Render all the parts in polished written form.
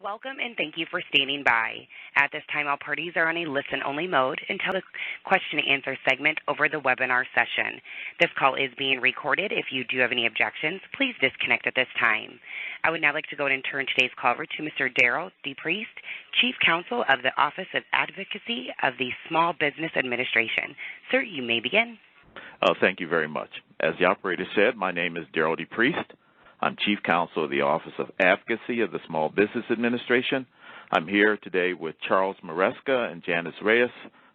Welcome and thank you for standing by. At this time, all parties are on a listen-only mode until the question and answer segment over the webinar session. This call is being recorded. If you do have any objections, please disconnect at this time. I would now like to go ahead and turn today's call over to Mr. Darrell DePriest, Chief Counsel of the Office of Advocacy of the Small Business Administration. Sir, you may begin. Thank you very much. As the operator said, my name is Darrell DePriest. I'm Chief Counsel of the Office of Advocacy of the Small Business Administration. I'm here today with Charles Maresca and Janice Reyes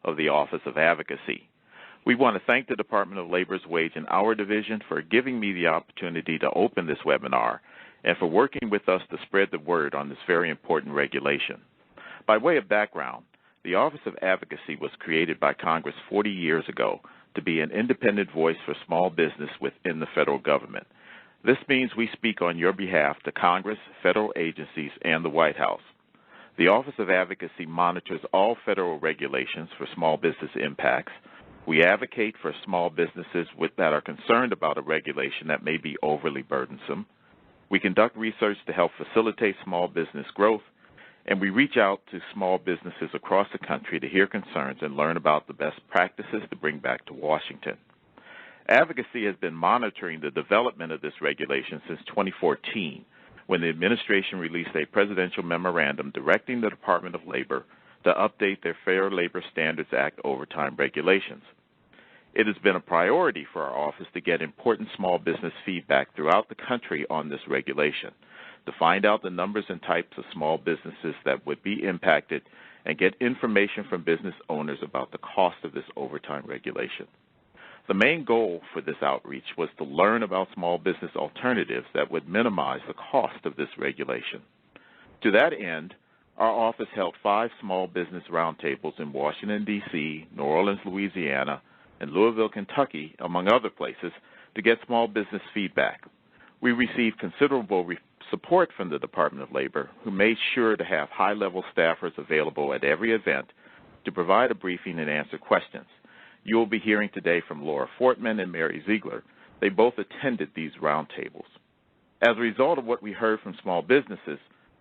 of the Office of Advocacy. We want to thank the Department of Labor's Wage and Hour Division for giving me the opportunity to open this webinar and for working with us to spread the word on this very important regulation. By way of background, the Office of Advocacy was created by Congress 40 years ago to be an independent voice for small business within the federal government. This means we speak on your behalf to Congress, federal agencies, and the White House. The Office of Advocacy monitors all federal regulations for small business impacts. We advocate for small businesses that are concerned about a regulation that may be overly burdensome. We conduct research to help facilitate small business growth, and we reach out to small businesses across the country to hear concerns and learn about the best practices to bring back to Washington. Advocacy has been monitoring the development of this regulation since 2014, when the administration released a presidential memorandum directing the Department of Labor to update their Fair Labor Standards Act overtime regulations. It has been a priority for our office to get important small business feedback throughout the country on this regulation, to find out the numbers and types of small businesses that would be impacted, and get information from business owners about the cost of this overtime regulation. The main goal for this outreach was to learn about small business alternatives that would minimize the cost of this regulation. To that end, our office held 5 small business roundtables in Washington, D.C., New Orleans, Louisiana, and Louisville, Kentucky, among other places, to get small business feedback. We received considerable support from the Department of Labor, who made sure to have high-level staffers available at every event to provide a briefing and answer questions. You will be hearing today from Laura Fortman and Mary Ziegler. They both attended these roundtables. As a result of what we heard from small businesses,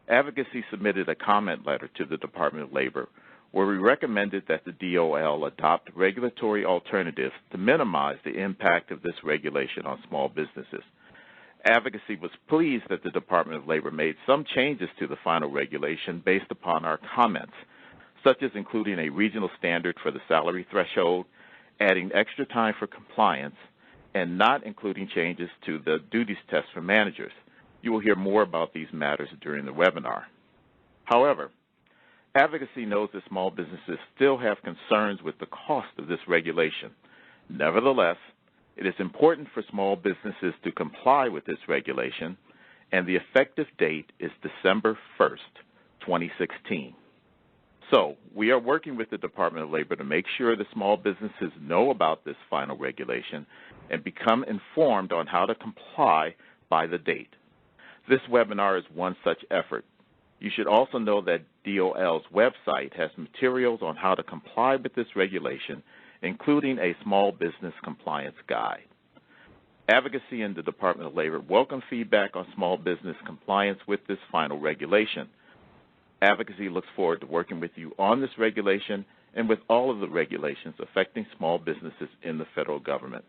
Advocacy submitted a comment letter to the Department of Labor where we recommended that the DOL adopt regulatory alternatives to minimize the impact of this regulation on small businesses. Advocacy was pleased that the Department of Labor made some changes to the final regulation based upon our comments, such as including a regional standard for the salary threshold, adding extra time for compliance, and not including changes to the duties test for managers. You will hear more about these matters during the webinar. However, Advocacy knows that small businesses still have concerns with the cost of this regulation. Nevertheless, it is important for small businesses to comply with this regulation, and the effective date is December 1st, 2016. So we are working with the Department of Labor to make sure that small businesses know about this final regulation and become informed on how to comply by the date. This webinar is one such effort. You should also know that DOL's website has materials on how to comply with this regulation, including a small business compliance guide. Advocacy and the Department of Labor welcome feedback on small business compliance with this final regulation. Advocacy looks forward to working with you on this regulation and with all of the regulations affecting small businesses in the federal government.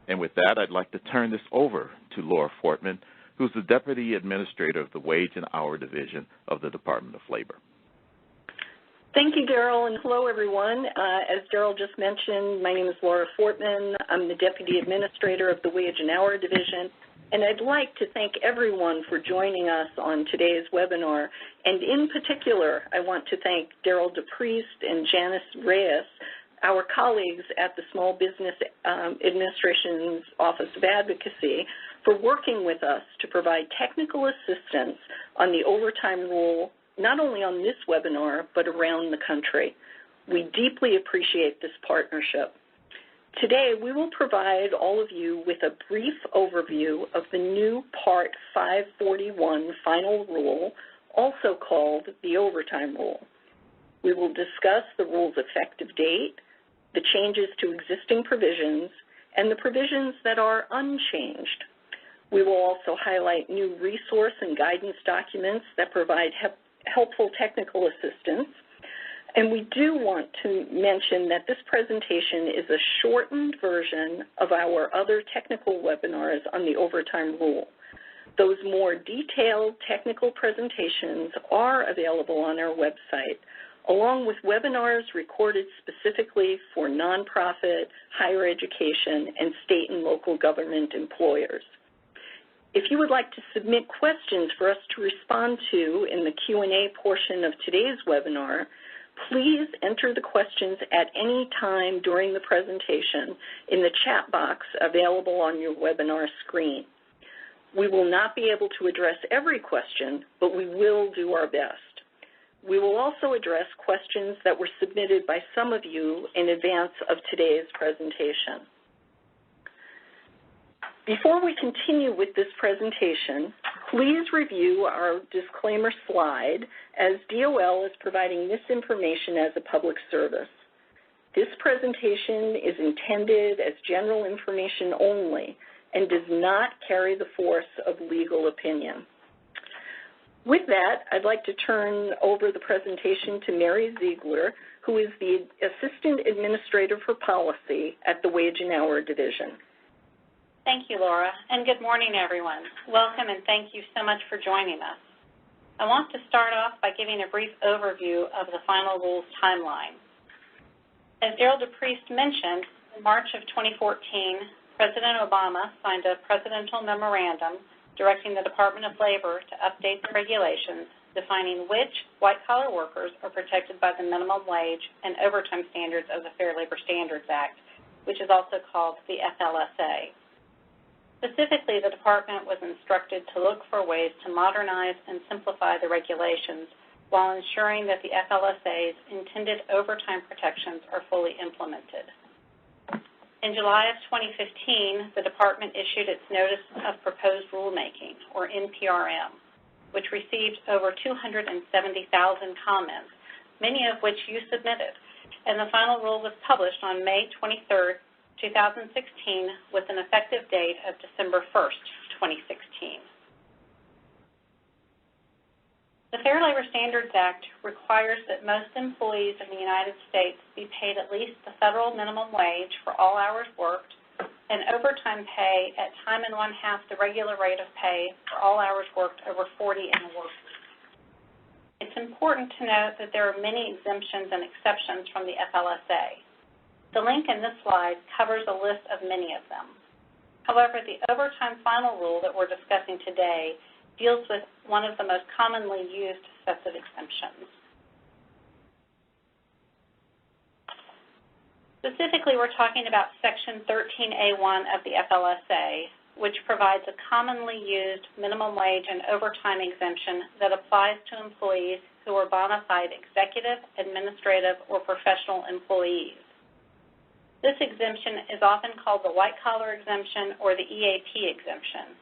And with that, I'd like to turn this over to Laura Fortman, who's the Deputy Administrator of the Wage and Hour Division of the Department of Labor. Thank you, Darrell, and hello, everyone. As Darrell just mentioned, my name is Laura Fortman. I'm the Deputy Administrator of the Wage and Hour Division, and I'd like to thank everyone for joining us on today's webinar. And in particular, I want to thank Darrell DePriest and Janice Reyes, our colleagues at the Small Business Administration's Office of Advocacy, for working with us to provide technical assistance on the overtime rule, not only on this webinar, but around the country. We deeply appreciate this partnership. Today, we will provide all of you with a brief overview of the new Part 541 final rule, also called the overtime rule. We will discuss the rule's effective date, the changes to existing provisions, and the provisions that are unchanged. We will also highlight new resource and guidance documents that provide helpful technical assistance. And we do want to mention that this presentation is a shortened version of our other technical webinars on the overtime rule. Those more detailed technical presentations are available on our website, along with webinars recorded specifically for nonprofit, higher education, and state and local government employers. If you would like to submit questions for us to respond to in the Q&A portion of today's webinar, please enter the questions at any time during the presentation in the chat box available on your webinar screen. We will not be able to address every question, but we will do our best. We will also address questions that were submitted by some of you in advance of today's presentation. Before we continue with this presentation, please review our disclaimer slide, as DOL is providing this information as a public service. This presentation is intended as general information only and does not carry the force of legal opinion. With that, I'd like to turn over the presentation to Mary Ziegler, who is the Assistant Administrator for Policy at the Wage and Hour Division. Thank you, Laura, and good morning, everyone. Welcome, and thank you so much for joining us. I want to start off by giving a brief overview of the final rules timeline. As Gerald DePriest mentioned, in March of 2014, President Obama signed a presidential memorandum directing the Department of Labor to update the regulations defining which white-collar workers are protected by the minimum wage and overtime standards of the Fair Labor Standards Act, which is also called the FLSA. Specifically, the department was instructed to look for ways to modernize and simplify the regulations while ensuring that the FLSA's intended overtime protections are fully implemented. In July of 2015, the department issued its Notice of Proposed Rulemaking, or NPRM, which received over 270,000 comments, many of which you submitted, and the final rule was published on May 23rd, 2016, with an effective date of December 1st, 2016. The Fair Labor Standards Act requires that most employees in the United States be paid at least the federal minimum wage for all hours worked and overtime pay at time and one-half the regular rate of pay for all hours worked over 40 in a work week. It's important to note that there are many exemptions and exceptions from the FLSA. The link in this slide covers a list of many of them. However, the overtime final rule that we're discussing today deals with one of the most commonly used sets of exemptions. Specifically, we're talking about Section 13A1 of the FLSA, which provides a commonly used minimum wage and overtime exemption that applies to employees who are bona fide executive, administrative, or professional employees. This exemption is often called the white-collar exemption or the EAP exemption.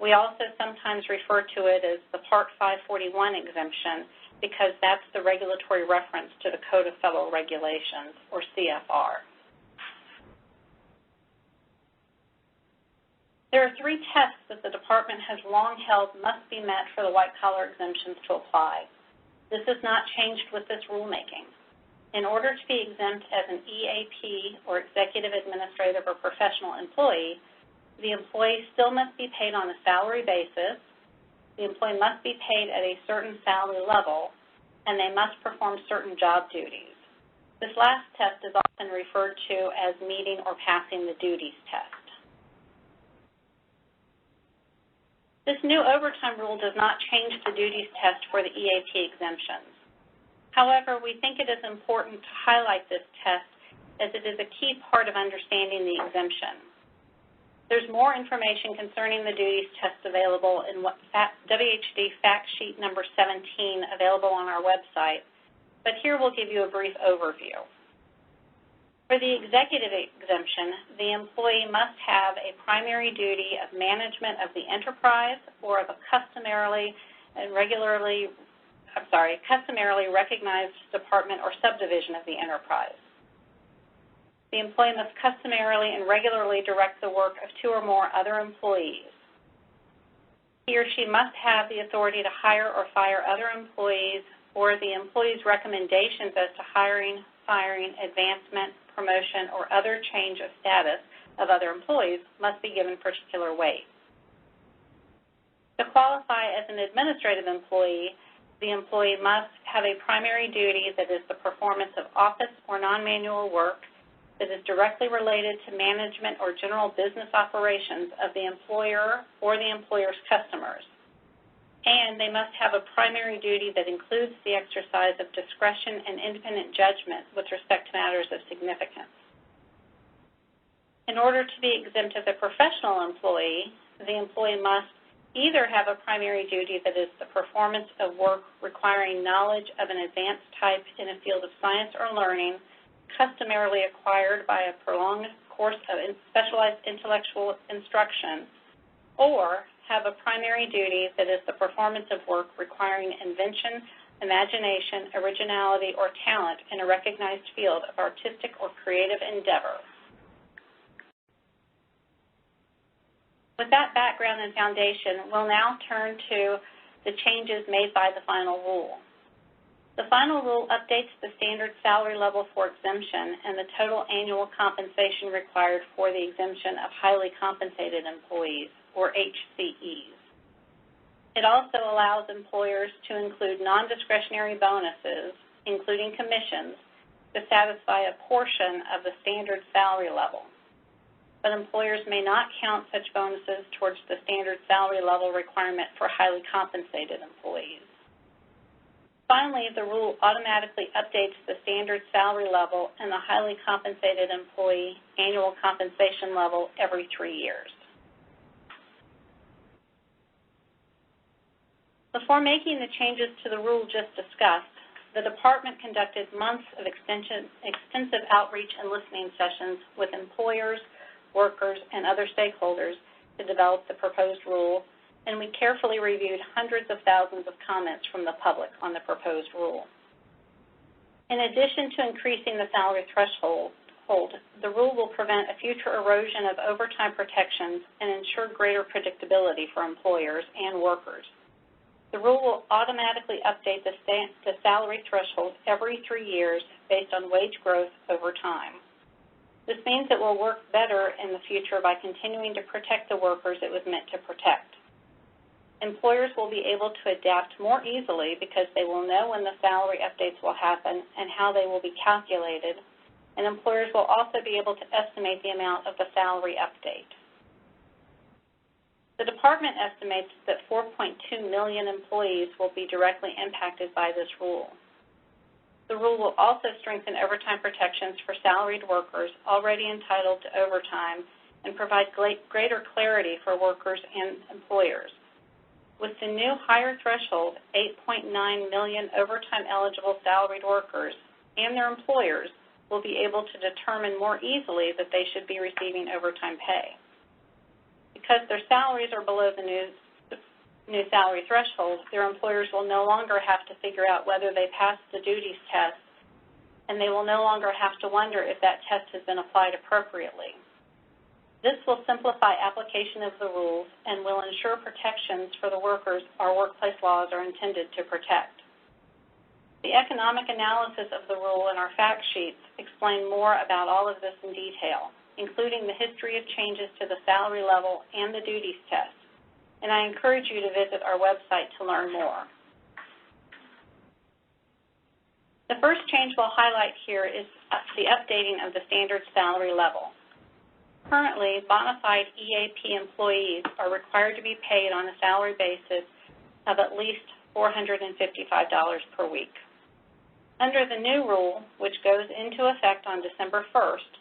We also sometimes refer to it as the Part 541 exemption because that's the regulatory reference to the Code of Federal Regulations, or CFR. There are three tests that the department has long held must be met for the white-collar exemptions to apply. This has not changed with this rulemaking. In order to be exempt as an EAP, or executive, administrative, or professional employee, the employee still must be paid on a salary basis, the employee must be paid at a certain salary level, and they must perform certain job duties. This last test is often referred to as meeting or passing the duties test. This new overtime rule does not change the duties test for the EAP exemptions. However, we think it is important to highlight this test as it is a key part of understanding the exemption. There's more information concerning the duties test available in WHD Fact Sheet number 17 available on our website, but here we'll give you a brief overview. For the executive exemption, the employee must have a primary duty of management of the enterprise or of a customarily recognized department or subdivision of the enterprise. The employee must customarily and regularly direct the work of two or more other employees. He or she must have the authority to hire or fire other employees, or the employee's recommendations as to hiring, firing, advancement, promotion, or other change of status of other employees must be given particular weight. To qualify as an administrative employee, the employee must have a primary duty that is the performance of office or non-manual work that is directly related to management or general business operations of the employer or the employer's customers. And they must have a primary duty that includes the exercise of discretion and independent judgment with respect to matters of significance. In order to be exempt as a professional employee, the employee must either have a primary duty that is the performance of work requiring knowledge of an advanced type in a field of science or learning customarily acquired by a prolonged course of specialized intellectual instruction, or have a primary duty that is the performance of work requiring invention, imagination, originality, or talent in a recognized field of artistic or creative endeavor. With that background and foundation, we'll now turn to the changes made by the final rule. The final rule updates the standard salary level for exemption and the total annual compensation required for the exemption of highly compensated employees, or HCEs. It also allows employers to include non-discretionary bonuses, including commissions, to satisfy a portion of the standard salary level. But employers may not count such bonuses towards the standard salary level requirement for highly compensated employees. Finally, the rule automatically updates the standard salary level and the highly compensated employee annual compensation level every 3 years. Before making the changes to the rule just discussed, the Department conducted months of extensive outreach and listening sessions with employers, workers, and other stakeholders to develop the proposed rule, and we carefully reviewed hundreds of thousands of comments from the public on the proposed rule. In addition to increasing the salary threshold, the rule will prevent a future erosion of overtime protections and ensure greater predictability for employers and workers. The rule will automatically update the salary threshold every 3 years based on wage growth over time. This means it will work better in the future by continuing to protect the workers it was meant to protect. Employers will be able to adapt more easily because they will know when the salary updates will happen and how they will be calculated, and employers will also be able to estimate the amount of the salary update. The Department estimates that 4.2 million employees will be directly impacted by this rule. The rule will also strengthen overtime protections for salaried workers already entitled to overtime and provide greater clarity for workers and employers. With the new higher threshold, 8.9 million overtime-eligible salaried workers and their employers will be able to determine more easily that they should be receiving overtime pay. Because their salaries are below the new salary threshold, their employers will no longer have to figure out whether they passed the duties test, and they will no longer have to wonder if that test has been applied appropriately. This will simplify application of the rules and will ensure protections for the workers our workplace laws are intended to protect. The economic analysis of the rule in our fact sheets explain more about all of this in detail, including the history of changes to the salary level and the duties test, and I encourage you to visit our website to learn more. The first change we'll highlight here is the updating of the standard salary level. Currently, bona fide EAP employees are required to be paid on a salary basis of at least $455 per week. Under the new rule, which goes into effect on December 1st,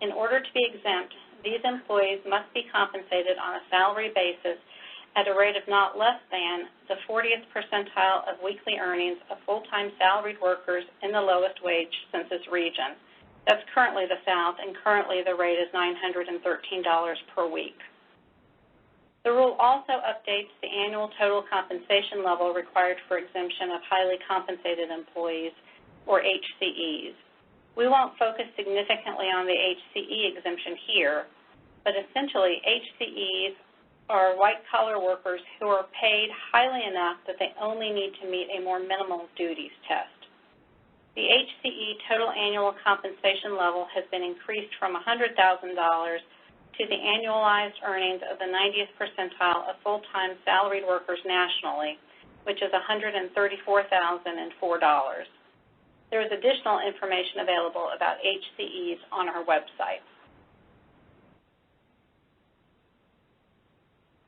in order to be exempt, these employees must be compensated on a salary basis at a rate of not less than the 40th percentile of weekly earnings of full-time salaried workers in the lowest wage census region. That's currently the South, and currently the rate is $913 per week. The rule also updates the annual total compensation level required for exemption of highly compensated employees, or HCEs. We won't focus significantly on the HCE exemption here, but essentially HCEs are white-collar workers who are paid highly enough that they only need to meet a more minimal duties test. The HCE total annual compensation level has been increased from $100,000 to the annualized earnings of the 90th percentile of full-time salaried workers nationally, which is $134,004. There is additional information available about HCEs on our website.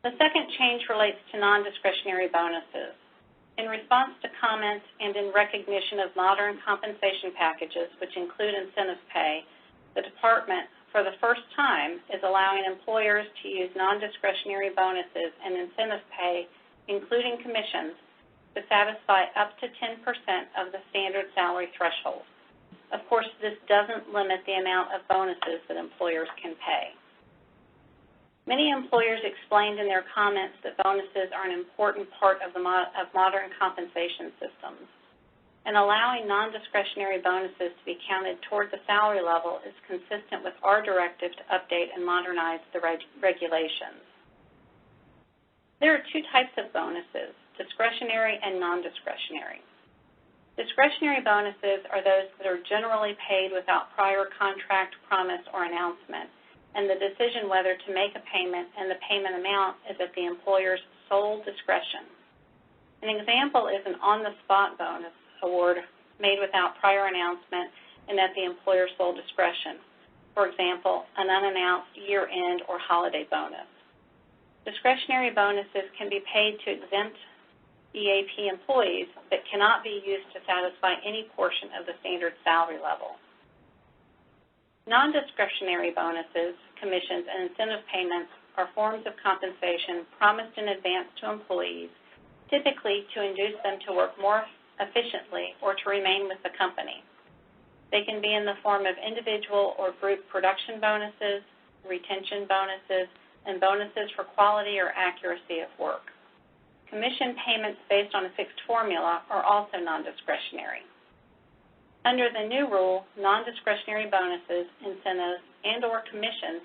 The second change relates to non-discretionary bonuses. In response to comments and in recognition of modern compensation packages, which include incentive pay, the Department, for the first time, is allowing employers to use non-discretionary bonuses and incentive pay, including commissions, to satisfy up to 10% of the standard salary threshold. Of course, this doesn't limit the amount of bonuses that employers can pay. Many employers explained in their comments that bonuses are an important part of modern compensation systems, and allowing non-discretionary bonuses to be counted toward the salary level is consistent with our directive to update and modernize the regulations. There are two types of bonuses, discretionary and non-discretionary. Discretionary bonuses are those that are generally paid without prior contract, promise, or announcement, and the decision whether to make a payment and the payment amount is at the employer's sole discretion. An example is an on-the-spot bonus award made without prior announcement and at the employer's sole discretion. For example, an unannounced year-end or holiday bonus. Discretionary bonuses can be paid to exempt EAP employees but cannot be used to satisfy any portion of the standard salary level. Non-discretionary bonuses, commissions, and incentive payments are forms of compensation promised in advance to employees, typically to induce them to work more efficiently or to remain with the company. They can be in the form of individual or group production bonuses, retention bonuses, and bonuses for quality or accuracy of work. Commission payments based on a fixed formula are also non-discretionary. Under the new rule, non-discretionary bonuses, incentives, and/or commissions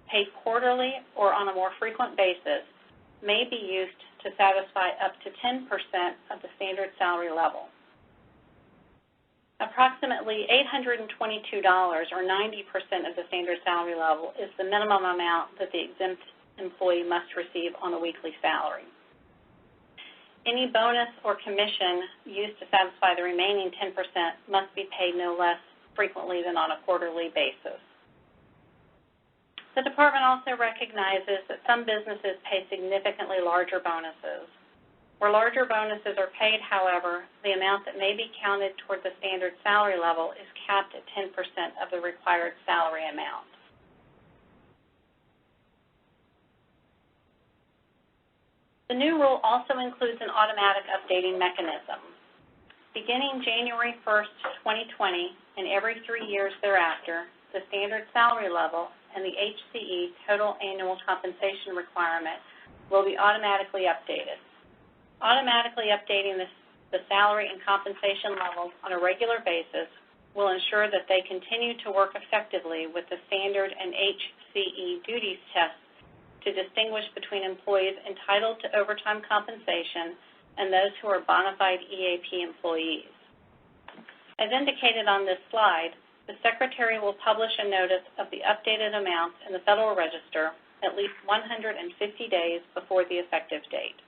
paid quarterly or on a more frequent basis may be used to satisfy up to 10% of the standard salary level. Approximately $822, or 90% of the standard salary level, is the minimum amount that the exempt employee must receive on a weekly salary. Any bonus or commission used to satisfy the remaining 10% must be paid no less frequently than on a quarterly basis. The Department also recognizes that some businesses pay significantly larger bonuses. Where larger bonuses are paid, however, the amount that may be counted toward the standard salary level is capped at 10% of the required salary amount. The new rule also includes an automatic updating mechanism. Beginning January 1st, 2020, and every 3 years thereafter, the standard salary level and the HCE total annual compensation requirement will be automatically updated. Automatically updating the salary and compensation levels on a regular basis will ensure that they continue to work effectively with the standard and HCE duties tests to distinguish between employees entitled to overtime compensation and those who are bona fide EAP employees. As indicated on this slide, the Secretary will publish a notice of the updated amounts in the Federal Register at least 150 days before the effective date.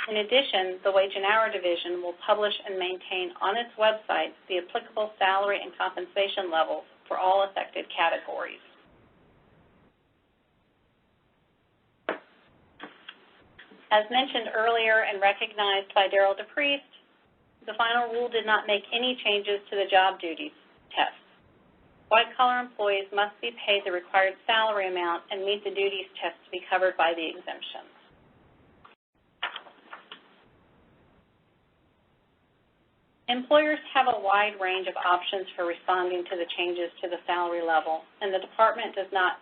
In addition, the Wage and Hour Division will publish and maintain on its website the applicable salary and compensation levels for all affected categories. As mentioned earlier and recognized by Darrell DePriest, the final rule did not make any changes to the job duties test. White-collar employees must be paid the required salary amount and meet the duties test to be covered by the exemptions. Employers have a wide range of options for responding to the changes to the salary level, and the Department does not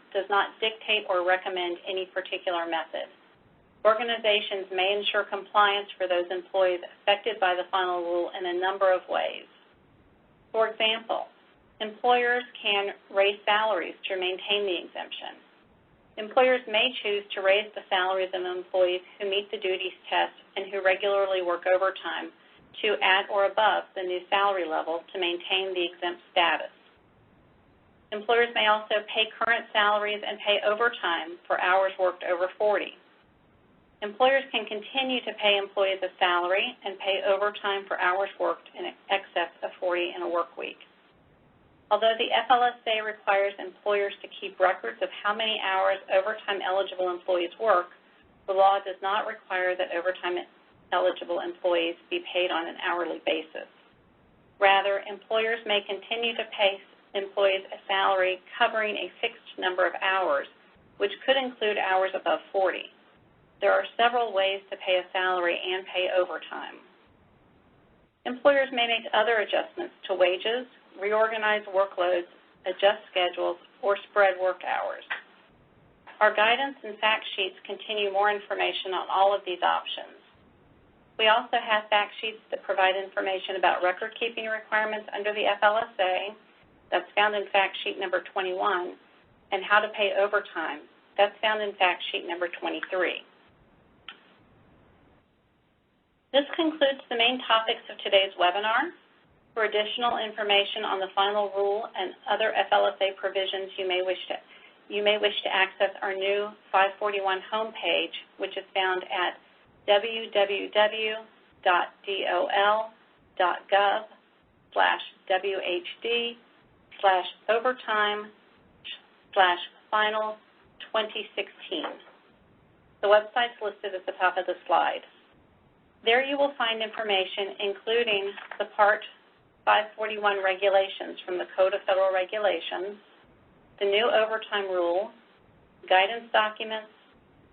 dictate or recommend any particular method. Organizations may ensure compliance for those employees affected by the final rule in a number of ways. For example, employers can raise salaries to maintain the exemption. Employers may choose to raise the salaries of employees who meet the duties test and who regularly work overtime to at or above the new salary level to maintain the exempt status. Employers may also pay current salaries and pay overtime for hours worked over 40. Employers can continue to pay employees a salary and pay overtime for hours worked in excess of 40 in a work week. Although the FLSA requires employers to keep records of how many hours overtime-eligible employees work, the law does not require that overtime-eligible employees be paid on an hourly basis. Rather, employers may continue to pay employees a salary covering a fixed number of hours, which could include hours above 40. There are several ways to pay a salary and pay overtime. Employers may make other adjustments to wages, reorganize workloads, adjust schedules, or spread work hours. Our guidance and fact sheets contain more information on all of these options. We also have fact sheets that provide information about record-keeping requirements under the FLSA. That's found in fact sheet number 21, and how to pay overtime. That's found in fact sheet number 23. This concludes the main topics of today's webinar. For additional information on the final rule and other FLSA provisions, you may wish to access our new 541 homepage, which is found at www.dol.gov/overtime/final2016. The website's listed at the top of the slide. There you will find information including the Part 541 regulations from the Code of Federal Regulations, the new overtime rule, guidance documents,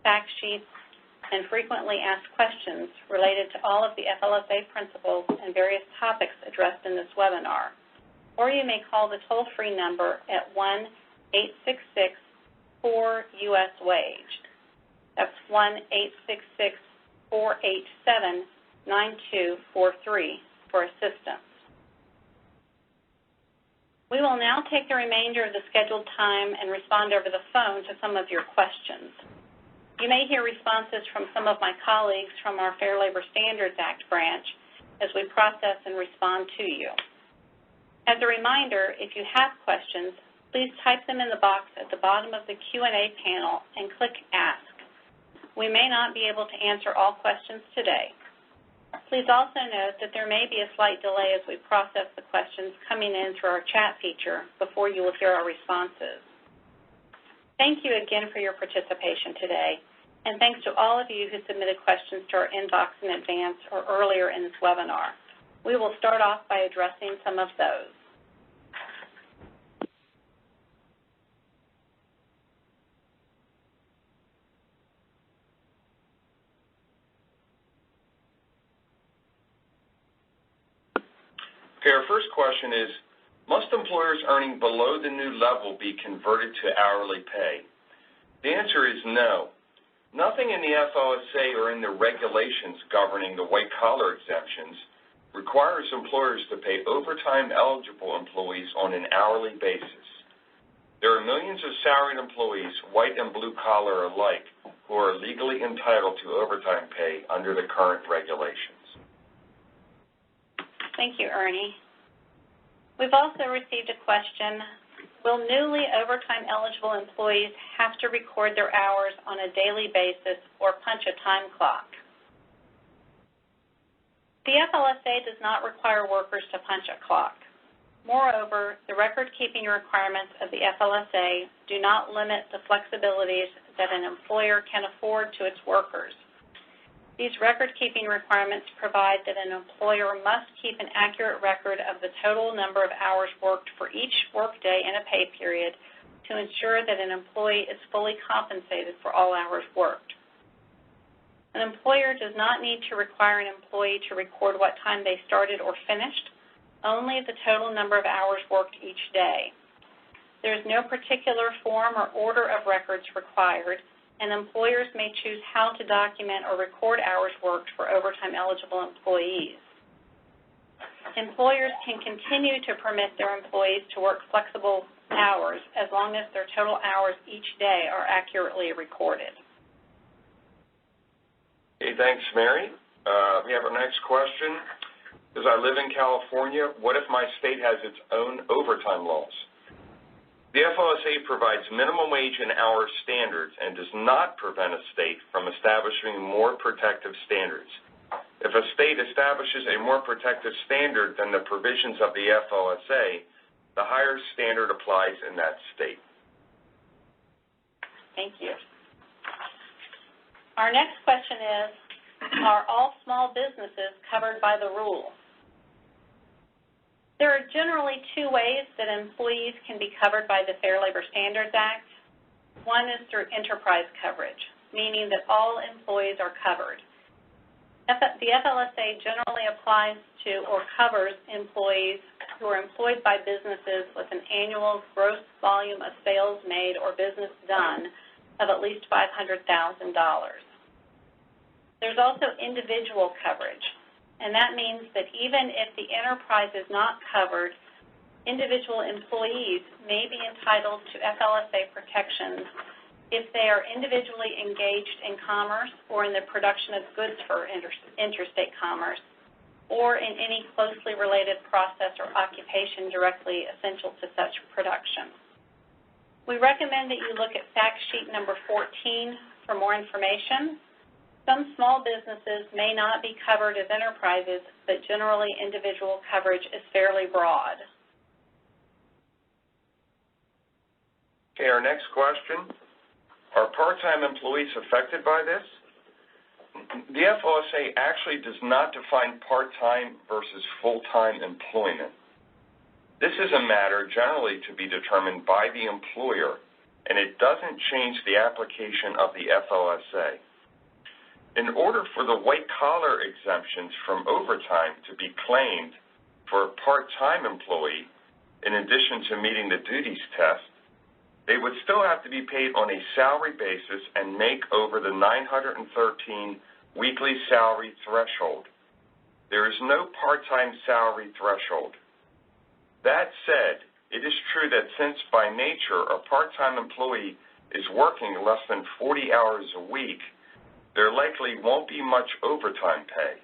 fact sheets, and frequently asked questions related to all of the FLSA principles and various topics addressed in this webinar. Or you may call the toll-free number at 1-866-4-US-WAGE. That's 1-866-487-9243 for assistance. We will now take the remainder of the scheduled time and respond over the phone to some of your questions. You may hear responses from some of my colleagues from our Fair Labor Standards Act branch as we process and respond to you. As a reminder, if you have questions, please type them in the box at the bottom of the Q&A panel and click Ask. We may not be able to answer all questions today. Please also note that there may be a slight delay as we process the questions coming in through our chat feature before you will hear our responses. Thank you again for your participation today, and thanks to all of you who submitted questions to our inbox in advance or earlier in this webinar. We will start off by addressing some of those. Okay, our first question is, must employers earning below the new level be converted to hourly pay? The answer is no. Nothing in the FLSA or in the regulations governing the white-collar exemptions requires employers to pay overtime-eligible employees on an hourly basis. There are millions of salaried employees, white and blue-collar alike, who are legally entitled to overtime pay under the current regulations. Thank you, Ernie. We've also received a question, will newly overtime-eligible employees have to record their hours on a daily basis or punch a time clock? The FLSA does not require workers to punch a clock. Moreover, the record-keeping requirements of the FLSA do not limit the flexibilities that an employer can afford to its workers. These record-keeping requirements provide that an employer must keep an accurate record of the total number of hours worked for each workday in a pay period to ensure that an employee is fully compensated for all hours worked. An employer does not need to require an employee to record what time they started or finished, only the total number of hours worked each day. There is no particular form or order of records required, and employers may choose how to document or record hours worked for overtime-eligible employees. employers can continue to permit their employees to work flexible hours as long as their total hours each day are accurately recorded. Okay, thanks, Mary. We have our next question. As I live in California, what if my state has its own overtime laws? The FLSA provides minimum wage and hour standards and does not prevent a state from establishing more protective standards. If a state establishes a more protective standard than the provisions of the FLSA, the higher standard applies in that state. Thank you. Our next question is, are all small businesses covered by the rule? There are generally two ways that employees can be covered by the Fair Labor Standards Act. One is through enterprise coverage, meaning that all employees are covered. The FLSA generally applies to or covers employees who are employed by businesses with an annual gross volume of sales made or business done of at least $500,000. There's also individual coverage, and that means that even if the enterprise is not covered, individual employees may be entitled to FLSA protections if they are individually engaged in commerce or in the production of goods for interstate commerce, or in any closely related process or occupation directly essential to such production. We recommend that you look at fact sheet number 14 for more information. Some small businesses may not be covered as enterprises, but generally individual coverage is fairly broad. Okay, our next question. Are part-time employees affected by this? The FLSA actually does not define part-time versus full-time employment. This is a matter generally to be determined by the employer, and it doesn't change the application of the FLSA. In order for the white-collar exemptions from overtime to be claimed for a part-time employee, in addition to meeting the duties test, they would still have to be paid on a salary basis and make over the 913 weekly salary threshold. There is no part-time salary threshold. That said, it is true that since by nature a part-time employee is working less than 40 hours a week, there likely won't be much overtime pay.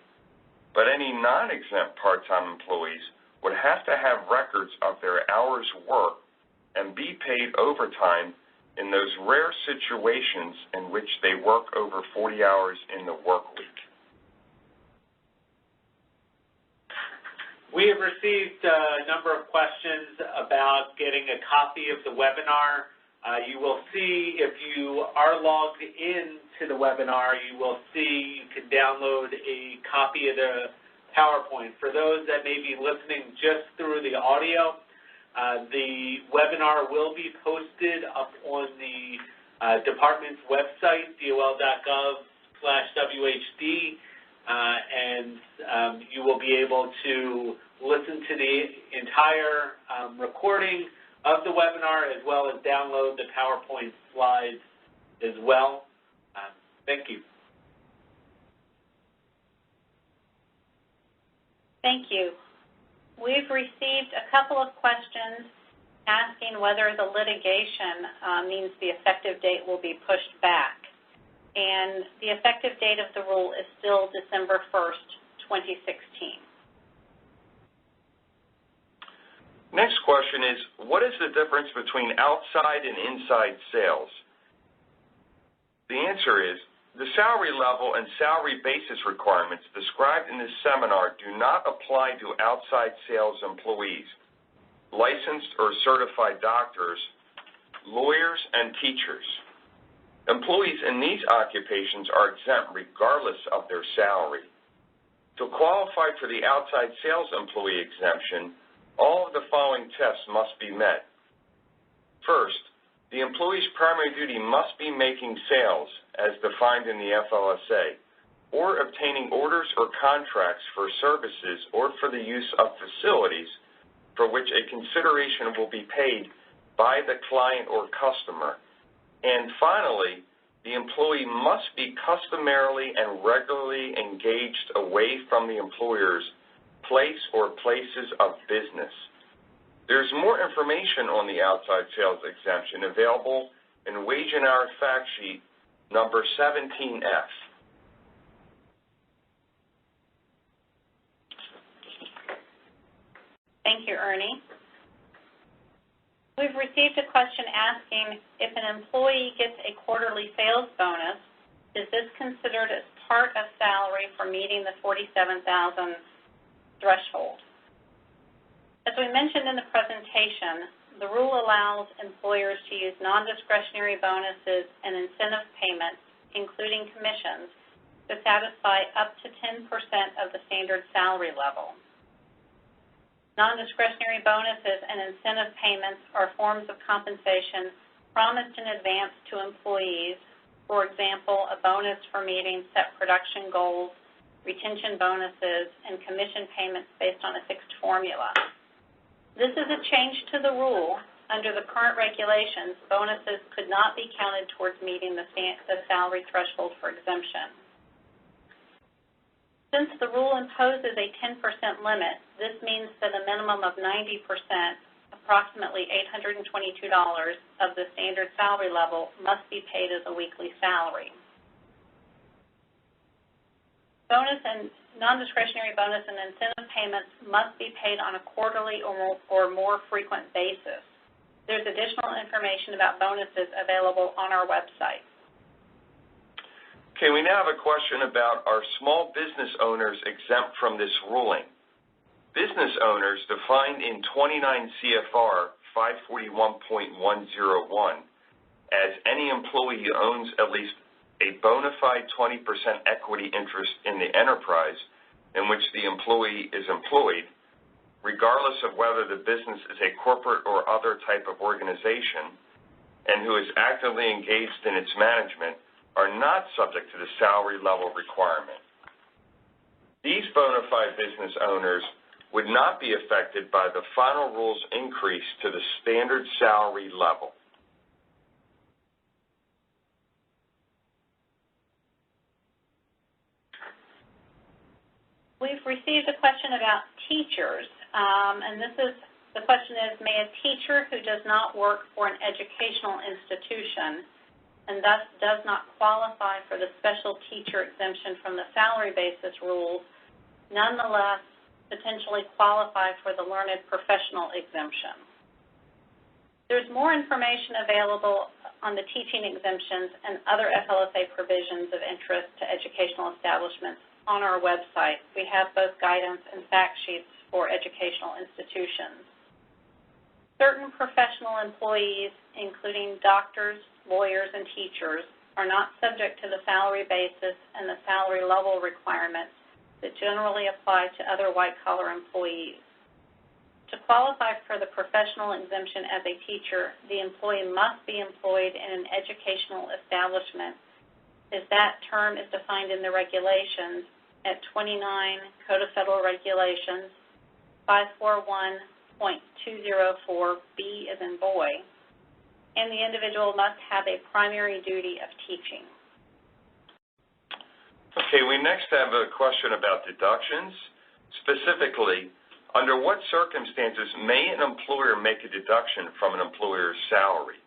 But any non-exempt part-time employees would have to have records of their hours worked and be paid overtime in those rare situations in which they work over 40 hours in the work week. We have received a number of questions about getting a copy of the webinar. You will see, if you are logged in to the webinar, you will see you can download a copy of the PowerPoint. For those that may be listening just through the audio, the webinar will be posted up on the department's website, dol.gov/WHD, and you will be able to listen to the entire recording of the webinar, as well as download the PowerPoint slides as well. Thank you. Thank you. We've received a couple of questions asking whether the litigation means the effective date will be pushed back. And the effective date of the rule is still December 1st, 2016. Next question is, what is the difference between outside and inside sales? The answer is, the salary level and salary basis requirements described in this seminar do not apply to outside sales employees, licensed or certified doctors, lawyers, and teachers. Employees in these occupations are exempt regardless of their salary. To qualify for the outside sales employee exemption, all of the following tests must be met. First, the employee's primary duty must be making sales, as defined in the FLSA, or obtaining orders or contracts for services or for the use of facilities for which a consideration will be paid by the client or customer. And finally, the employee must be customarily and regularly engaged away from the employer's place, or places of business. There's more information on the outside sales exemption available in Wage and Hour Fact Sheet number 17F. Thank you, Ernie. We've received a question asking if an employee gets a quarterly sales bonus, is this considered as part of salary for meeting the $47,000 threshold? As we mentioned in the presentation, the rule allows employers to use non-discretionary bonuses and incentive payments, including commissions, to satisfy up to 10% of the standard salary level. Non-discretionary bonuses and incentive payments are forms of compensation promised in advance to employees, for example, a bonus for meeting set production goals, retention bonuses, and commission payments based on a fixed formula. This is a change to the rule. Under the current regulations, bonuses could not be counted towards meeting the salary threshold for exemption. Since the rule imposes a 10% limit, this means that a minimum of 90%, approximately $822 of the standard salary level, must be paid as a weekly salary. Bonus and non-discretionary bonus and incentive payments must be paid on a quarterly or more frequent basis. There's additional information about bonuses available on our website. Okay, we now have a question about are small business owners exempt from this ruling? Business owners defined in 29 CFR 541.101 as any employee who owns at least a bona fide 20% equity interest in the enterprise in which the employee is employed, regardless of whether the business is a corporate or other type of organization, and who is actively engaged in its management, are not subject to the salary level requirement. These bona fide business owners would not be affected by the final rule's increase to the standard salary level. We've received a question about teachers, and the question is, may a teacher who does not work for an educational institution and thus does not qualify for the special teacher exemption from the salary basis rules, nonetheless potentially qualify for the learned professional exemption? There's more information available on the teaching exemptions and other FLSA provisions of interest to educational establishments on our website. We have both guidance and fact sheets for educational institutions. Certain professional employees, including doctors, lawyers, and teachers, are not subject to the salary basis and the salary level requirements that generally apply to other white-collar employees. To qualify for the professional exemption as a teacher, the employee must be employed in an educational establishment, as that term is defined in the regulations at 29 Code of Federal Regulations 541.204B as in boy, and the individual must have a primary duty of teaching. Okay, we next have a question about deductions. Specifically, under what circumstances may an employer make a deduction from an employee's salary?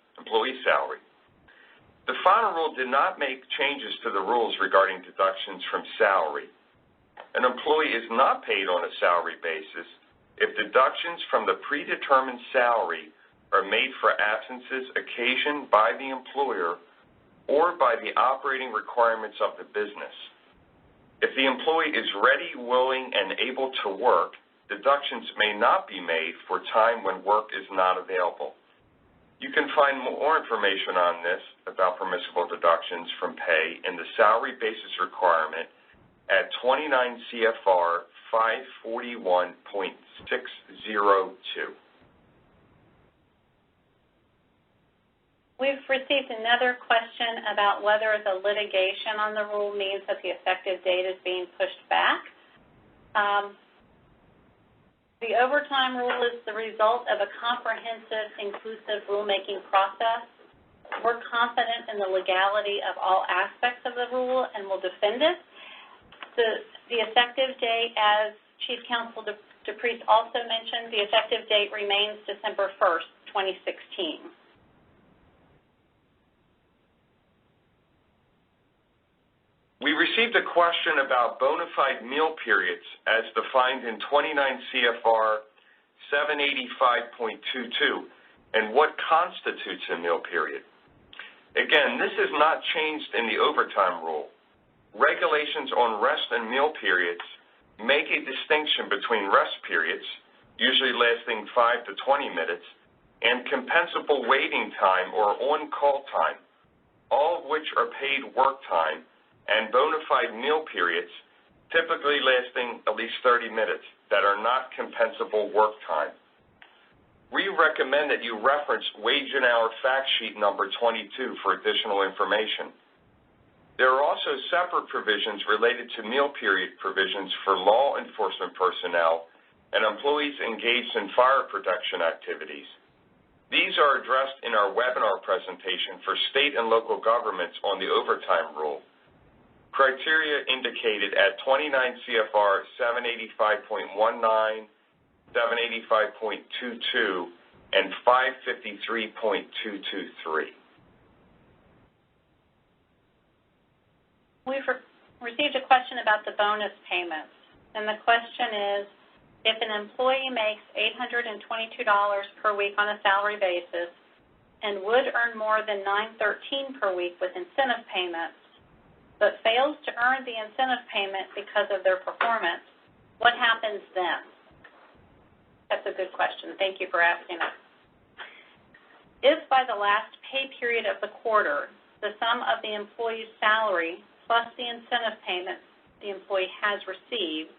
The final rule did not make changes to the rules regarding deductions from salary. An employee is not paid on a salary basis if deductions from the predetermined salary are made for absences occasioned by the employer or by the operating requirements of the business. If the employee is ready, willing, and able to work, deductions may not be made for time when work is not available. You can find more information on this about permissible deductions from pay in the salary basis requirement at 29 CFR 541.602. We've received another question about whether the litigation on the rule means that the effective date is being pushed back. The overtime rule is the result of a comprehensive, inclusive rulemaking process. We're confident in the legality of all aspects of the rule and will defend it. The effective date, as Chief Counsel DePriest also mentioned, the effective date remains December 1st, 2016. We received a question about bona fide meal periods as defined in 29 CFR 785.22 and what constitutes a meal period. Again, this is not changed in the overtime rule. Regulations on rest and meal periods make a distinction between rest periods, usually lasting 5 to 20 minutes, and compensable waiting time or on-call time, all of which are paid work time, and bona fide meal periods, typically lasting at least 30 minutes, that are not compensable work time. We recommend that you reference Wage and Hour Fact Sheet number 22 for additional information. There are also separate provisions related to meal period provisions for law enforcement personnel and employees engaged in fire protection activities. These are addressed in our webinar presentation for state and local governments on the overtime rule. Criteria indicated at 29 CFR 785.19, 785.22, and 553.223. We've received a question about the bonus payments, and the question is, if an employee makes $822 per week on a salary basis and would earn more than $913 per week with incentive payments, but fails to earn the incentive payment because of their performance, what happens then? That's a good question. Thank you for asking it. If by the last pay period of the quarter, the sum of the employee's salary plus the incentive payment the employee has received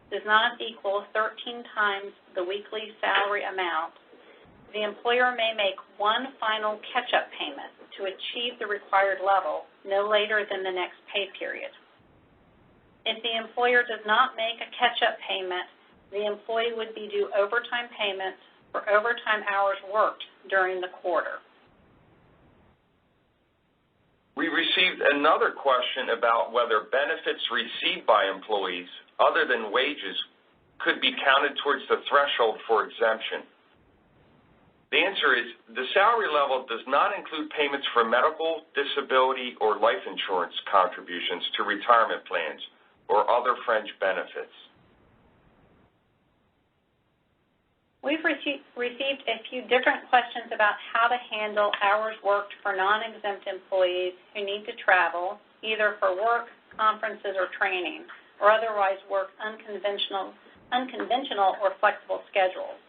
does not equal 13 times the weekly salary amount, the employer may make one final catch-up payment to achieve the required level no later than the next pay period. If the employer does not make a catch-up payment, the employee would be due overtime payments for overtime hours worked during the quarter. We received another question about whether benefits received by employees other than wages could be counted towards the threshold for exemption. The answer is the salary level does not include payments for medical, disability, or life insurance contributions to retirement plans or other fringe benefits. We've received a few different questions about how to handle hours worked for non-exempt employees who need to travel, either for work, conferences, or training, or otherwise work unconventional or flexible schedules.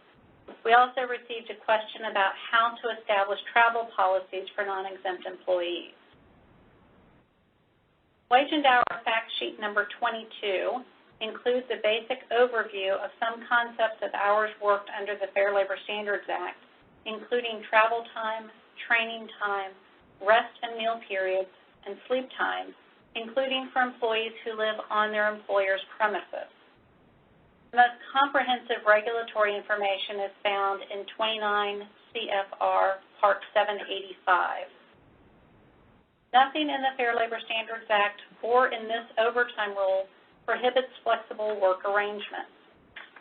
We also received a question about how to establish travel policies for non-exempt employees. Wage and Hour Fact Sheet number 22 includes a basic overview of some concepts of hours worked under the Fair Labor Standards Act, including travel time, training time, rest and meal periods, and sleep time, including for employees who live on their employer's premises. The most comprehensive regulatory information is found in 29 CFR Part 785. Nothing in the Fair Labor Standards Act or in this overtime rule prohibits flexible work arrangements.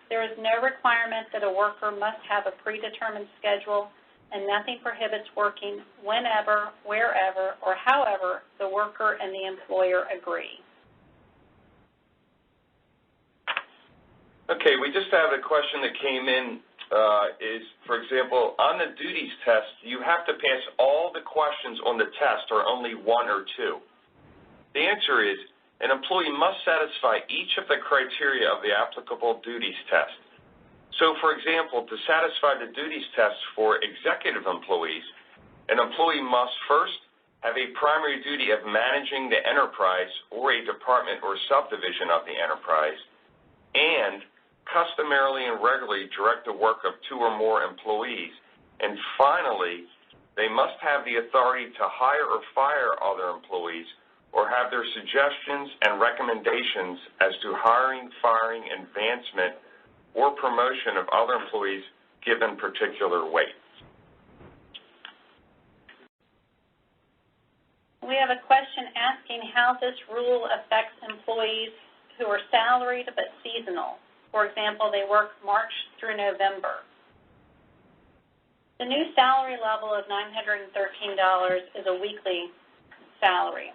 There is no requirement that a worker must have a predetermined schedule, and nothing prohibits working whenever, wherever, or however the worker and the employer agree. Okay, we just have a question that came in is, for example, on the duties test, you have to pass all the questions on the test or only one or two. The answer is an employee must satisfy each of the criteria of the applicable duties test. So, for example, to satisfy the duties test for executive employees, an employee must first have a primary duty of managing the enterprise or a department or subdivision of the enterprise, and customarily and regularly direct the work of 2 or more employees. And finally, they must have the authority to hire or fire other employees or have their suggestions and recommendations as to hiring, firing, advancement, or promotion of other employees given particular weight. We have a question asking how this rule affects employees who are salaried but seasonal. For example, they work March through November. The new salary level of $913 is a weekly salary.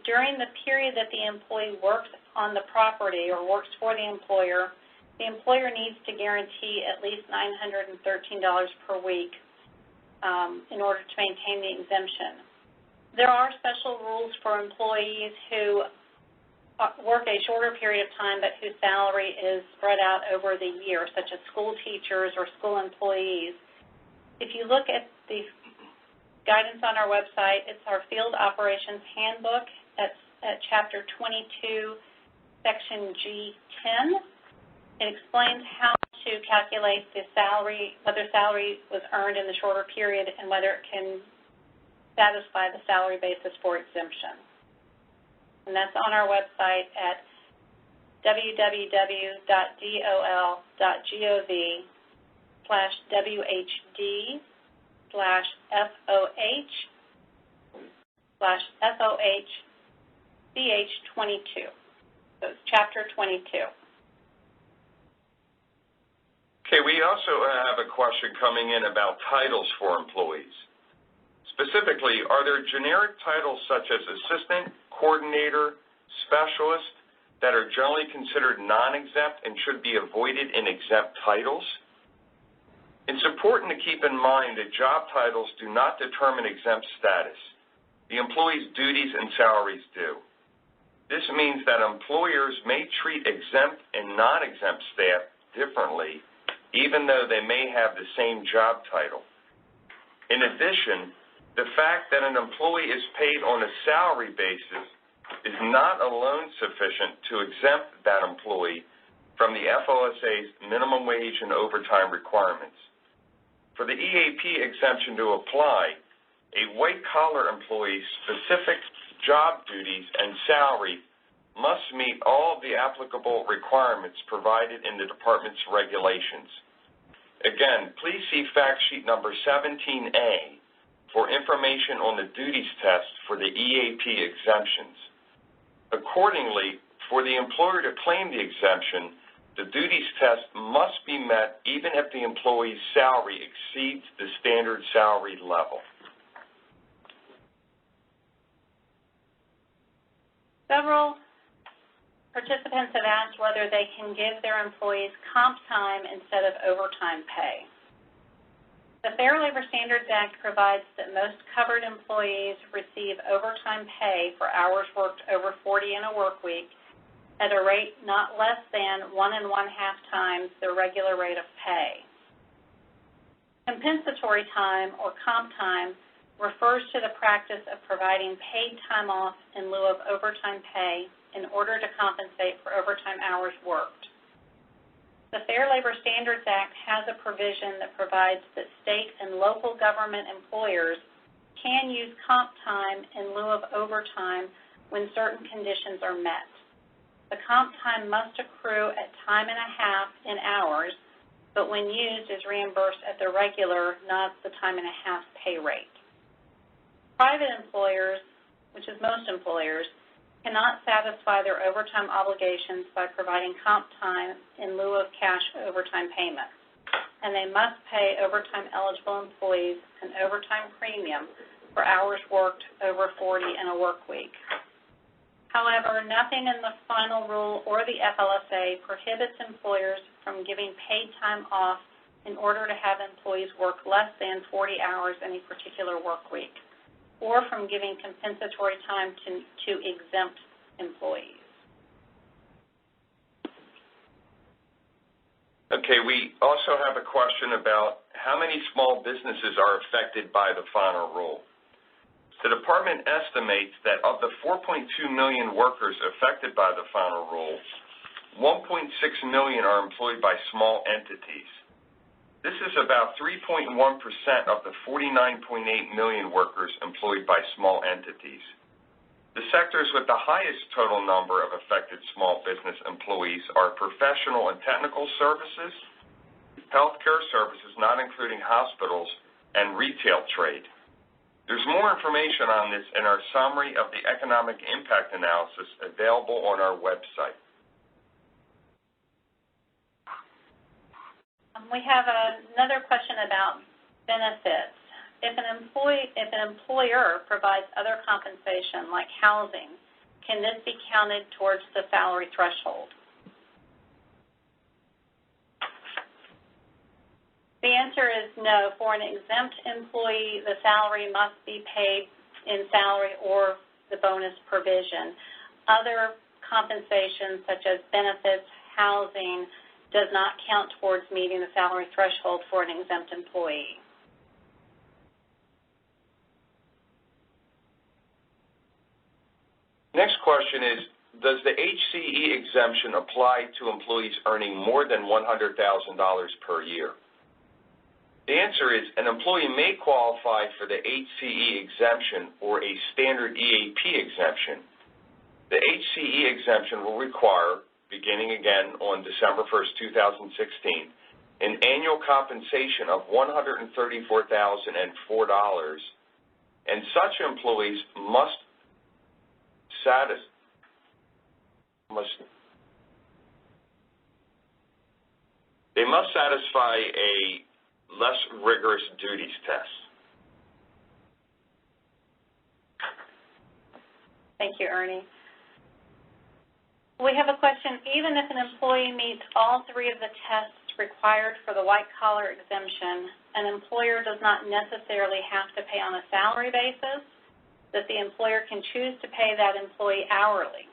During the period that the employee works on the property or works for the employer needs to guarantee at least $913 per week in order to maintain the exemption. There are special rules for employees who work a shorter period of time but whose salary is spread out over the year, such as school teachers or school employees. If you look at the guidance on our website, it's our Field Operations Handbook at Chapter 22, Section G10. It explains how to calculate the salary, whether salary was earned in the shorter period and whether it can satisfy the salary basis for exemption. And that's on our website at www.dol.gov/WHD/FOH/CH22. So it's Chapter 22. Okay, we also have a question coming in about titles for employees. Specifically, are there generic titles such as assistant, coordinator, specialist that are generally considered non-exempt and should be avoided in exempt titles? It's important to keep in mind that job titles do not determine exempt status. The employee's duties and salaries do. This means that employers may treat exempt and non-exempt staff differently, even though they may have the same job title. In addition, the fact that an employee is paid on a salary basis is not alone sufficient to exempt that employee from the FLSA's minimum wage and overtime requirements. For the EAP exemption to apply, a white-collar employee's specific job duties and salary must meet all of the applicable requirements provided in the department's regulations. Again, please see fact sheet number 17A for information on the duties test for the EAP exemptions. Accordingly, for the employer to claim the exemption, the duties test must be met even if the employee's salary exceeds the standard salary level. Several participants have asked whether they can give their employees comp time instead of overtime pay. The Fair Labor Standards Act provides that most covered employees receive overtime pay for hours worked over 40 in a work week at a rate not less than 1.5 times the regular rate of pay. Compensatory time, or comp time, refers to the practice of providing paid time off in lieu of overtime pay in order to compensate for overtime hours worked. The Fair Labor Standards Act has a provision that provides that state and local government employers can use comp time in lieu of overtime when certain conditions are met. The comp time must accrue at time and a half in hours, but when used is reimbursed at the regular, not the time and a half pay rate. Private employers, which is most employers, cannot satisfy their overtime obligations by providing comp time in lieu of cash overtime payments, and they must pay overtime-eligible employees an overtime premium for hours worked over 40 in a work week. However, nothing in the final rule or the FLSA prohibits employers from giving paid time off in order to have employees work less than 40 hours in a particular work week, or from giving compensatory time to exempt employees. Okay, we also have a question about how many small businesses are affected by the final rule. The department estimates that of the 4.2 million workers affected by the final rule, 1.6 million are employed by small entities. This is about 3.1% of the 49.8 million workers employed by small entities. The sectors with the highest total number of affected small business employees are professional and technical services, healthcare services, not including hospitals, and retail trade. There's more information on this in our summary of the economic impact analysis available on our website. We have another question about benefits. If an employer provides other compensation like housing, can this be counted towards the salary threshold? The answer is no. For an exempt employee, the salary must be paid in salary or the bonus provision. Other compensation, such as benefits, housing, does not count towards meeting the salary threshold for an exempt employee. Next question is, does the HCE exemption apply to employees earning more than $100,000 per year? The answer is an employee may qualify for the HCE exemption or a standard EAP exemption. The HCE exemption will require, beginning again on December 1st, 2016, an annual compensation of $134,004, and such employees must satisfy a less rigorous duties test. Thank you, Ernie. We have a question. Even if an employee meets all three of the tests required for the white-collar exemption, an employer does not necessarily have to pay on a salary basis, that the employer can choose to pay that employee hourly.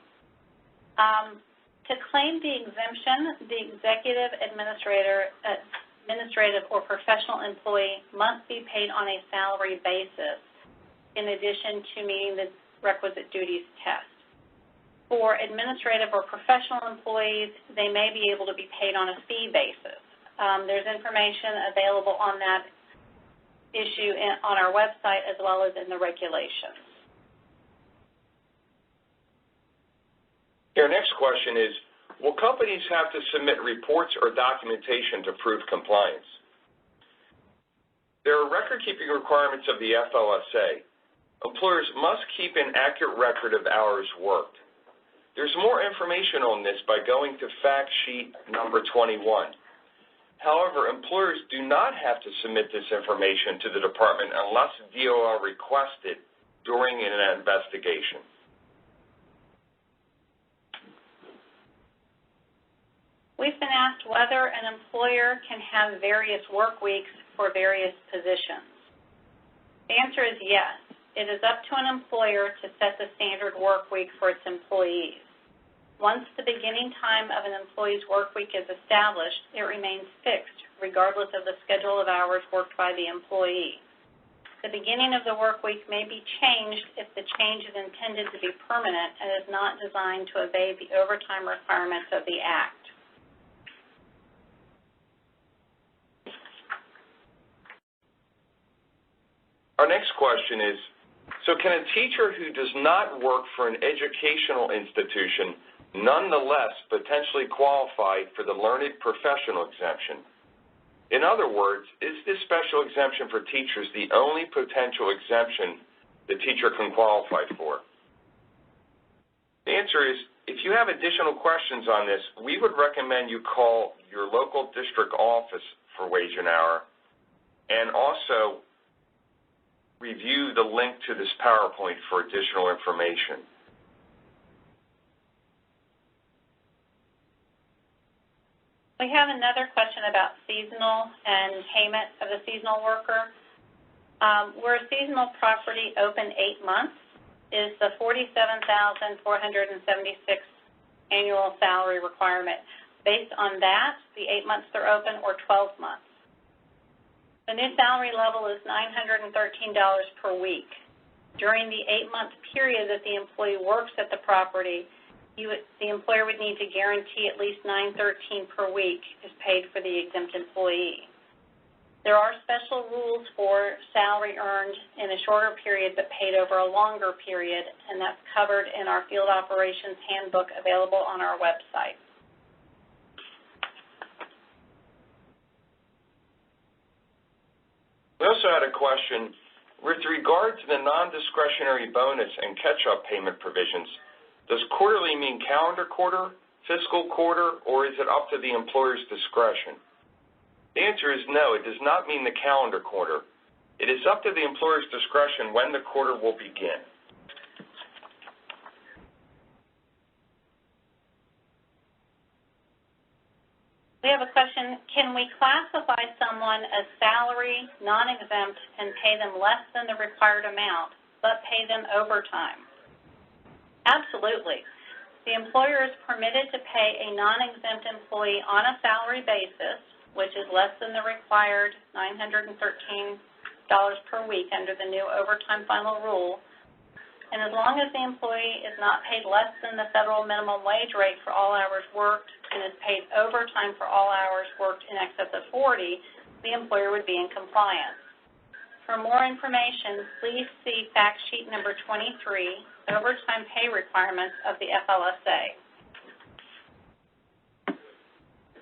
To claim the exemption, the executive, administrative, or professional employee must be paid on a salary basis in addition to meeting the requisite duties test. For administrative or professional employees, they may be able to be paid on a fee basis. There's information available on that issue on our website as well as in the regulations. Our next question is, will companies have to submit reports or documentation to prove compliance? There are record-keeping requirements of the FLSA. Employers must keep an accurate record of hours worked. There's more information on this by going to fact sheet number 21. However, employers do not have to submit this information to the department unless DOL requests it during an investigation. We've been asked whether an employer can have various work weeks for various positions. The answer is yes. It is up to an employer to set the standard work week for its employees. Once the beginning time of an employee's work week is established, it remains fixed regardless of the schedule of hours worked by the employee. The beginning of the work week may be changed if the change is intended to be permanent and is not designed to evade the overtime requirements of the Act. Our next question is, so can a teacher who does not work for an educational institution nonetheless potentially qualify for the learned professional exemption? In other words, is this special exemption for teachers the only potential exemption the teacher can qualify for? The answer is, if you have additional questions on this, we would recommend you call your local district office for wage and hour, and also review the link to this PowerPoint for additional information. We have another question about seasonal and payment of the seasonal worker. Where a seasonal property open 8 months is the $47,476 annual salary requirement. Based on that, the 8 months they're open or 12 months. The new salary level is $913 per week. During the 8-month period that the employee works at the property, the employer would need to guarantee at least $913 per week is paid for the exempt employee. There are special rules for salary earned in a shorter period but paid over a longer period, and that's covered in our Field Operations Handbook available on our website. We also had a question with regard to the non-discretionary bonus and catch-up payment provisions. Does quarterly mean calendar quarter, fiscal quarter, or is it up to the employer's discretion? The answer is no, it does not mean the calendar quarter. It is up to the employer's discretion when the quarter will begin. We have a question, can we classify someone as salary, non-exempt, and pay them less than the required amount, but pay them overtime? Absolutely. The employer is permitted to pay a non-exempt employee on a salary basis, which is less than the required $913 per week under the new overtime final rule. And as long as the employee is not paid less than the federal minimum wage rate for all hours worked and is paid overtime for all hours worked in excess of 40, the employer would be in compliance. For more information, please see fact sheet number 23, Overtime Pay Requirements of the FLSA.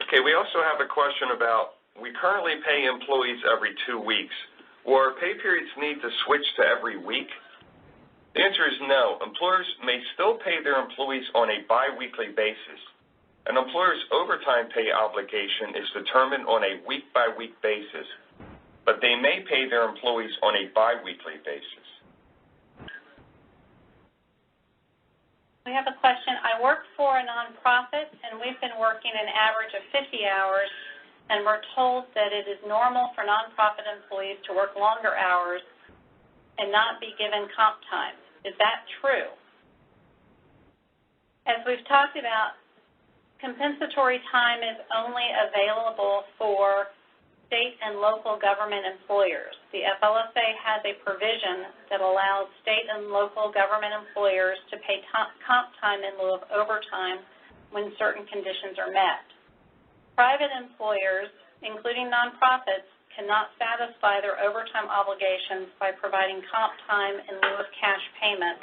Okay, we also have a question about, we currently pay employees every 2 weeks. Will our pay periods need to switch to every week? The answer is no. Employers may still pay their employees on a biweekly basis. An employer's overtime pay obligation is determined on a week-by-week basis, but they may pay their employees on a biweekly basis. We have a question. I work for a nonprofit, and we've been working an average of 50 hours, and we're told that it is normal for nonprofit employees to work longer hours and not be given comp time. Is that true? As we've talked about, compensatory time is only available for state and local government employers. The FLSA has a provision that allows state and local government employers to pay comp time in lieu of overtime when certain conditions are met. Private employers, including nonprofits, cannot satisfy their overtime obligations by providing comp time in lieu of cash payment,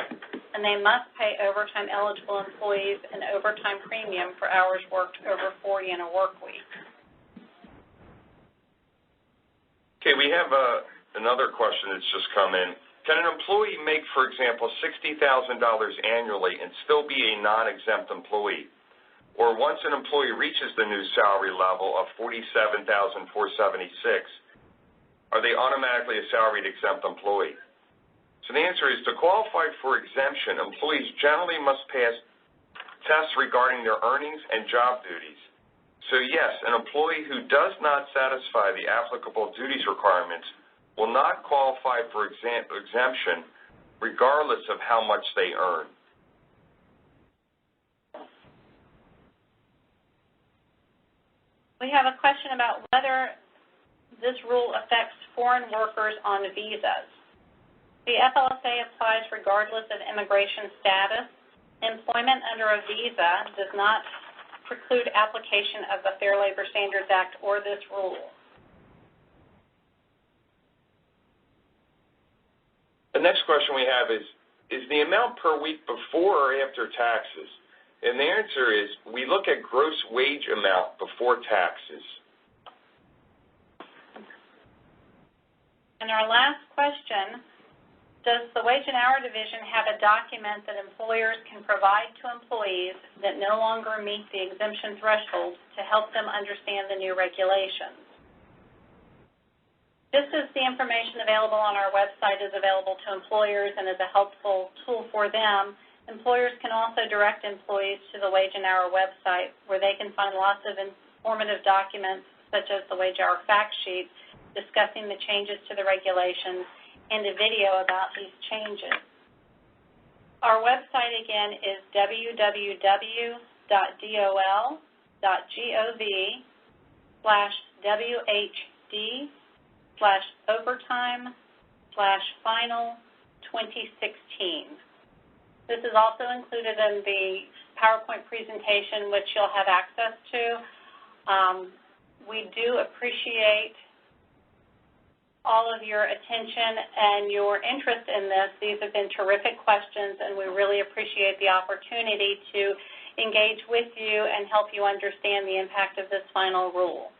and they must pay overtime eligible employees an overtime premium for hours worked over 40 in a work week. Okay, we have another question that's just come in. Can an employee make, for example, $60,000 annually and still be a non-exempt employee? Or once an employee reaches the new salary level of $47,476, are they automatically a salaried exempt employee? So the answer is, to qualify for exemption, employees generally must pass tests regarding their earnings and job duties. So yes, an employee who does not satisfy the applicable duties requirements will not qualify for exemption regardless of how much they earn. We have a question about whether this rule affects foreign workers on visas. The FLSA applies regardless of immigration status. Employment under a visa does not preclude application of the Fair Labor Standards Act or this rule. The next question we have is the amount per week before or after taxes? And the answer is, we look at gross wage amount before taxes. And our last question, does the Wage and Hour Division have a document that employers can provide to employees that no longer meet the exemption threshold to help them understand the new regulations? Just as the information available on our website is available to employers and is a helpful tool for them, employers can also direct employees to the Wage and Hour website, where they can find lots of informative documents, such as the Wage Hour fact sheet, discussing the changes to the regulations, and a video about these changes. Our website, again, is www.dol.gov/overtime/final2016. This is also included in the PowerPoint presentation, which you'll have access to. We do appreciate all of your attention and your interest in this. These have been terrific questions, and we really appreciate the opportunity to engage with you and help you understand the impact of this final rule.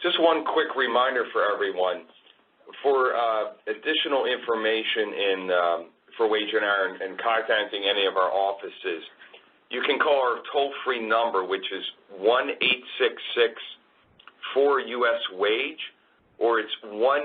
Just one quick reminder for everyone. For additional information for Wage and Hour and contacting any of our offices, you can call our toll-free number, which is 1-866-4-US-WAGE, or it's 1